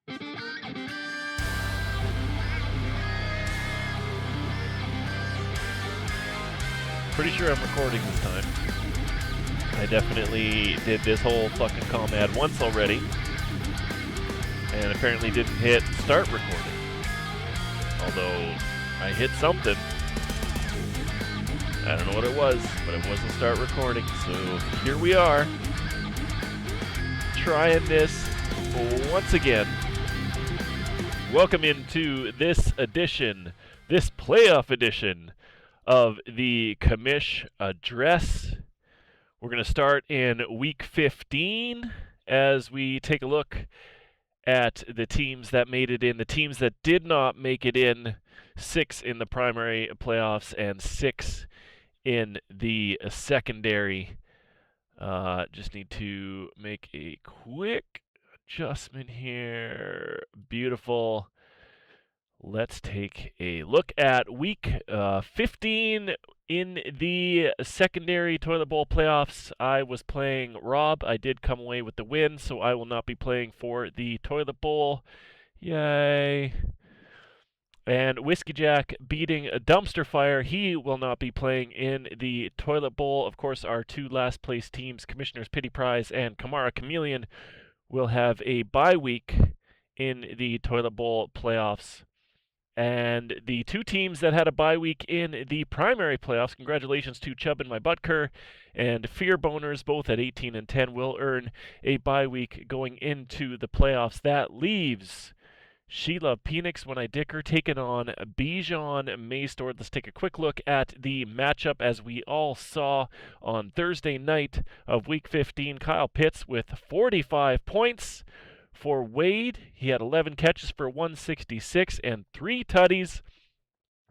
Pretty sure I'm recording this time. I definitely did this whole fucking comm ad once already, and apparently didn't hit start recording. Although I hit something. I don't know what it was, but it wasn't start recording, so here we are. Trying this once again. Welcome into this edition, this playoff edition of the Commish Address. We're going to start in Week 15 as we take a look at the teams that made it in, the teams that did not make it in, 6 in the primary playoffs and 6 in the secondary. Just need to make a quick adjustment here. Beautiful. Let's take a look at Week 15 in the secondary Toilet Bowl playoffs. I was playing Rob. I did come away with the win, so I will not be playing for the Toilet Bowl. Yay. And Whiskey Jack beating a Dumpster Fire. He will not be playing in the Toilet Bowl. Of course, our two last place teams, Commissioner's Pity Prize and Kamara Chameleon, will have a bye week in the Toilet Bowl playoffs. And the two teams that had a bye week in the primary playoffs, congratulations to Chubb and My Butker and Fear Boners, both at 18 and 10, will earn a bye week going into the playoffs. That leaves Sheila Penix When I Dicker taking on Bijan Maystor. Let's take a quick look at the matchup as we all saw on Thursday night of Week 15. Kyle Pitts with 45 points. For Wade, he had 11 catches for 166 and 3 tutties,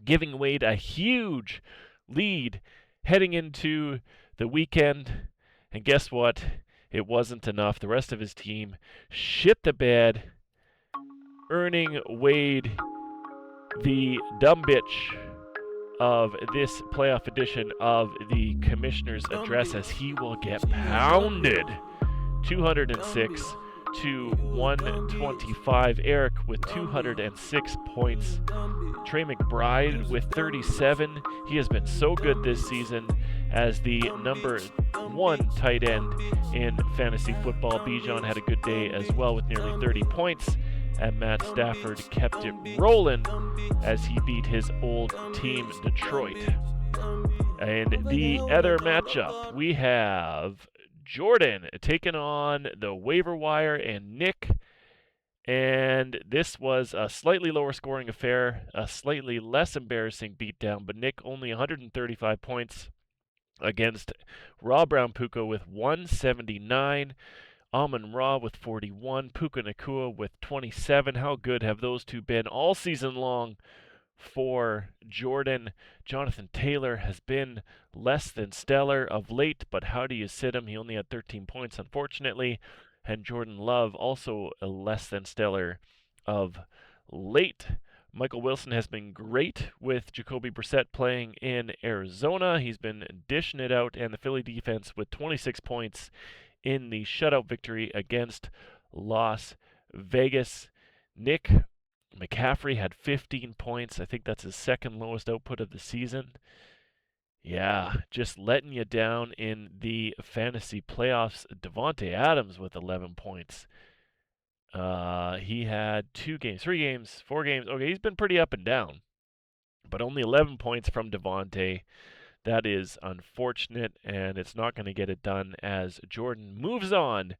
giving Wade a huge lead heading into the weekend. And guess what? It wasn't enough. The rest of his team shit the bed, earning Wade the dumb bitch of this playoff edition of the Commissioner's Address, as he will get pounded 206 to 125. Eric with 206 points. Trey McBride with 37. He has been so good this season as the number 1 tight end in fantasy football. Bijan had a good day as well with nearly 30 points. And Matt Stafford kept it rolling as he beat his old team, Detroit. And the other matchup, we have Jordan taking on the waiver wire and Nick. And this was a slightly lower scoring affair, a slightly less embarrassing beatdown, but Nick only 135 points against Raw Brown Puka with 179. Amon Ra with 41, Puka Nacua with 27. How good have those two been all season long for Jordan? Jonathan Taylor has been less than stellar of late, but how do you sit him? He only had 13 points, unfortunately. And Jordan Love also a less than stellar of late. Michael Wilson has been great with Jacoby Brissett playing in Arizona. He's been dishing it out, and the Philly defense with 26 points in the shutout victory against Las Vegas. Nick McCaffrey had 15 points. I think that's his second lowest output of the season. Yeah, just letting you down in the fantasy playoffs. Devontae Adams with 11 points. He had 2 games, 3 games, 4 games. Okay, he's been pretty up and down, but only 11 points from Devontae. That is unfortunate, and it's not going to get it done as Jordan moves on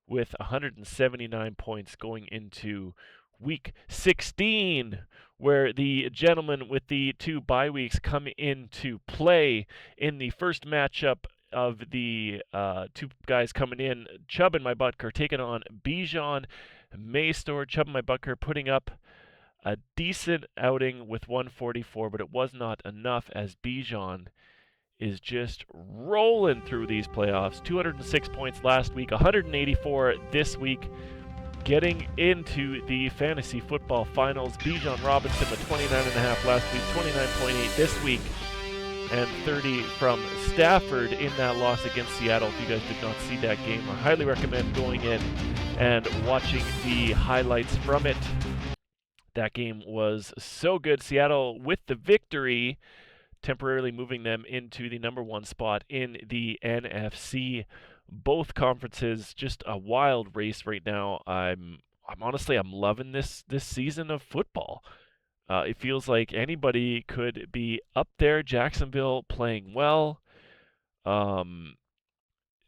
with 179 points going into Week 16, where the gentlemen with the 2 bye weeks come into play in the first matchup of the 2 guys coming in. Chubb and My Butker taking on Bijan Maystor. Chubb and My Butker putting up a decent outing with 144, but it was not enough as Bijan is just rolling through these playoffs. 206 points last week, 184 this week. Getting into the fantasy football finals, Bijan Robinson with 29.5 last week, 29.8 this week, and 30 from Stafford in that loss against Seattle. If you guys did not see that game, I highly recommend going in and watching the highlights from it. That game was so good. Seattle with the victory, temporarily moving them into the number one spot in the NFC. Both conferences, just a wild race right now. I'm honestly I'm loving this season of football. It feels like anybody could be up there. Jacksonville playing well. Um,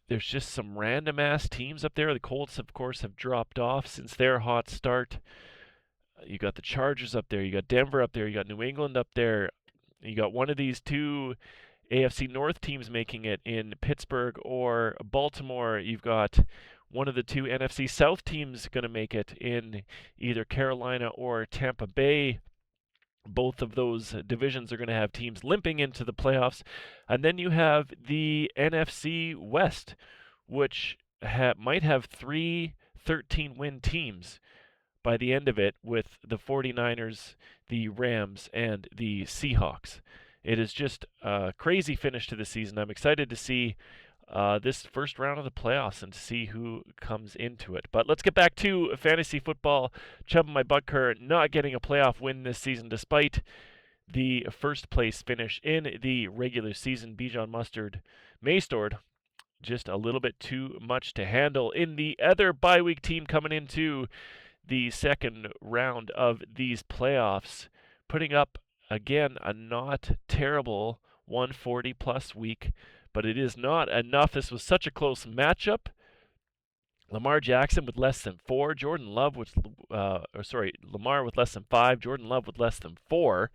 there's just some random ass teams up there. The Colts, of course, have dropped off since their hot start. You got the Chargers up there. You got Denver up there. You got New England up there. You got one of these two AFC North teams making it in Pittsburgh or Baltimore. You've got one of the two NFC South teams going to make it in either Carolina or Tampa Bay. Both of those divisions are going to have teams limping into the playoffs. And then you have the NFC West, which might have three 13-win teams by the end of it, with the 49ers, the Rams, and the Seahawks. It is just a crazy finish to the season. I'm excited to see this first round of the playoffs and to see who comes into it. But let's get back to fantasy football. Chubb and my Butker not getting a playoff win this season despite the first place finish in the regular season. Bijan Mastord, just a little bit too much to handle. In the other bye week team coming into the second round of these playoffs, putting up, again, a not terrible 140 plus week, but it is not enough. This was such a close matchup. Lamar Jackson with less than 4, Lamar with less than 5, Jordan Love with less than 4.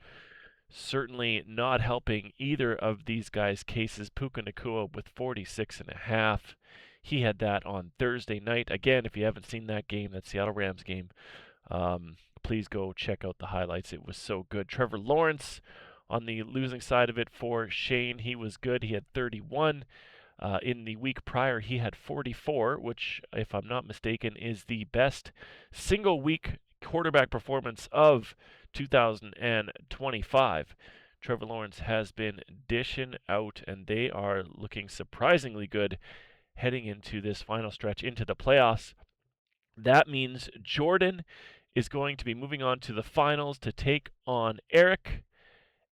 Certainly not helping either of these guys' cases. Puka Nacua with 46.5. He had that on Thursday night. Again, if you haven't seen that game, that Seattle Rams game, please go check out the highlights. It was so good. Trevor Lawrence on the losing side of it for Shane. He was good. He had 31. In the week prior, he had 44, which, if I'm not mistaken, is the best single-week quarterback performance of 2025. Trevor Lawrence has been dishing out, and they are looking surprisingly good heading into this final stretch into the playoffs. That means Jordan is going to be moving on to the finals to take on Eric,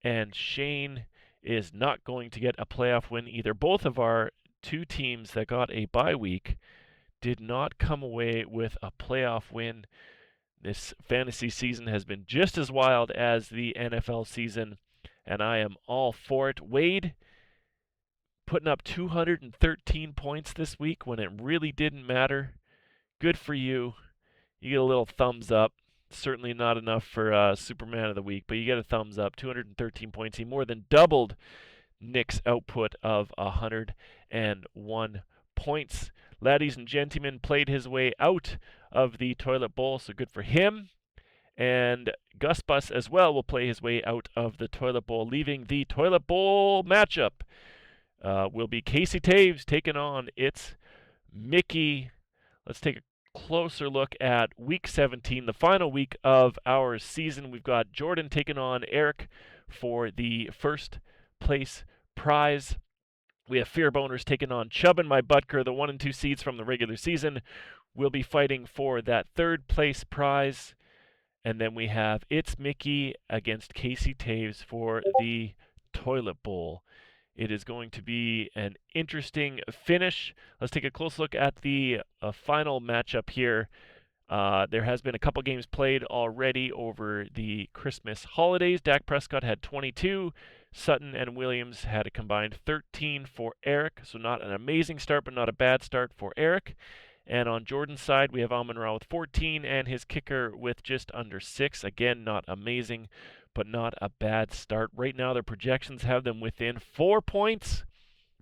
and Shane is not going to get a playoff win either. Both of our two teams that got a bye week did not come away with a playoff win. This fantasy season has been just as wild as the NFL season, and I am all for it. Wade putting up 213 points this week when it really didn't matter. Good for you. You get a little thumbs up. Certainly not enough for Superman of the Week, but you get a thumbs up. 213 points. He more than doubled Nick's output of 101 points. Ladies and gentlemen, played his way out of the toilet bowl, so good for him. And Gus Bus as well will play his way out of the toilet bowl, leaving the toilet bowl matchup. Will be Casey Taves taking on It's Mickey. Let's take a closer look at Week 17, the final week of our season. We've got Jordan taking on Eric for the first place prize. We have Fear Boners taking on Chubb and my Butker, the 1 and 2 seeds from the regular season. We'll be fighting for that third place prize. And then we have It's Mickey against Casey Taves for the toilet bowl. It is going to be an interesting finish. Let's take a close look at the final matchup here. There has been a couple games played already over the Christmas holidays. Dak Prescott had 22. Sutton and Williams had a combined 13 for Eric. So not an amazing start, but not a bad start for Eric. And on Jordan's side, we have Amon-Ra with 14 and his kicker with just under 6. Again, not amazing, but not a bad start. Right now, their projections have them within 4 points.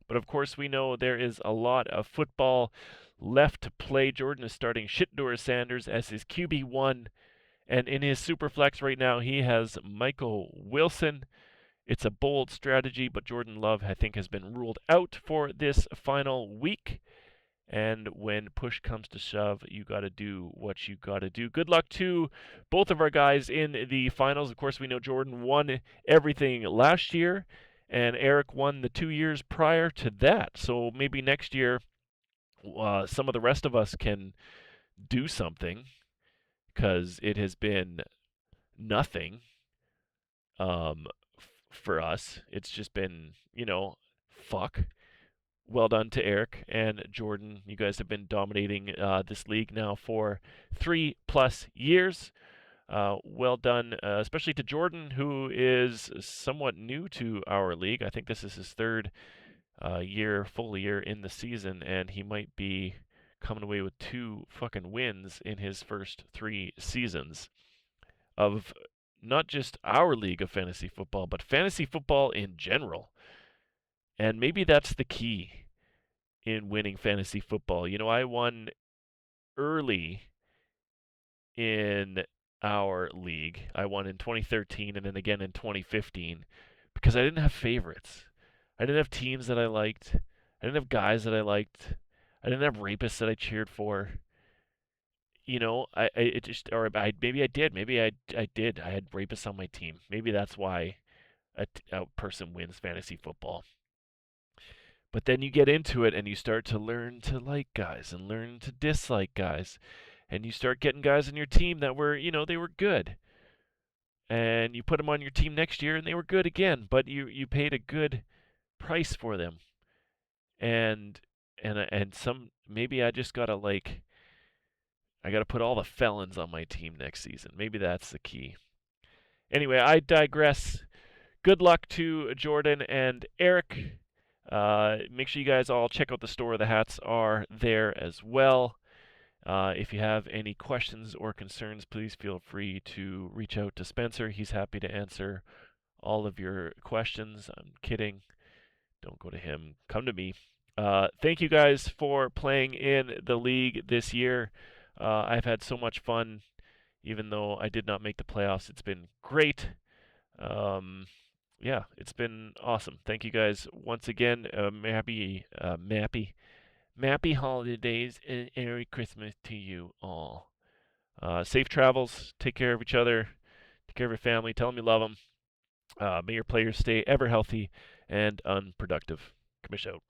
But of course, we know there is a lot of football left to play. Jordan is starting Shitdoor Sanders as his QB1. And in his Superflex right now, he has Michael Wilson. It's a bold strategy, but Jordan Love, I think, has been ruled out for this final week. And when push comes to shove, you got to do what you got to do. Good luck to both of our guys in the finals. Of course, we know Jordan won everything last year, and Eric won the 2 years prior to that. So maybe next year, some of the rest of us can do something because it has been nothing for us. It's just been, fuck. Well done to Eric and Jordan. You guys have been dominating this league now for 3+ years. Well done, especially to Jordan, who is somewhat new to our league. I think this is his third full year in the season, and he might be coming away with 2 fucking wins in his first 3 seasons of not just our league of fantasy football, but fantasy football in general. And maybe that's the key in winning fantasy football. I won early in our league. I won in 2013 and then again in 2015 because I didn't have favorites. I didn't have teams that I liked. I didn't have guys that I liked. I didn't have rapists that I cheered for. It just, or maybe I did. Maybe I did. I had rapists on my team. Maybe that's why a person wins fantasy football. But then you get into it and you start to learn to like guys and learn to dislike guys. And you start getting guys on your team that were, they were good. And you put them on your team next year and they were good again, but you paid a good price for them. And some maybe I just got to I got to put all the felons on my team next season. Maybe that's the key. Anyway, I digress. Good luck to Jordan and Eric. Make sure you guys all check out the store. The hats are there as well. If you have any questions or concerns, please feel free to reach out to Spencer. He's happy to answer all of your questions. I'm kidding. Don't go to him. Come to me. Thank you guys for playing in the league this year. I've had so much fun, even though I did not make the playoffs. It's been great. Yeah, it's been awesome. Thank you guys once again. Happy holidays and Merry Christmas to you all. Safe travels. Take care of each other. Take care of your family. Tell them you love them. May your players stay ever healthy and unproductive. Commish out.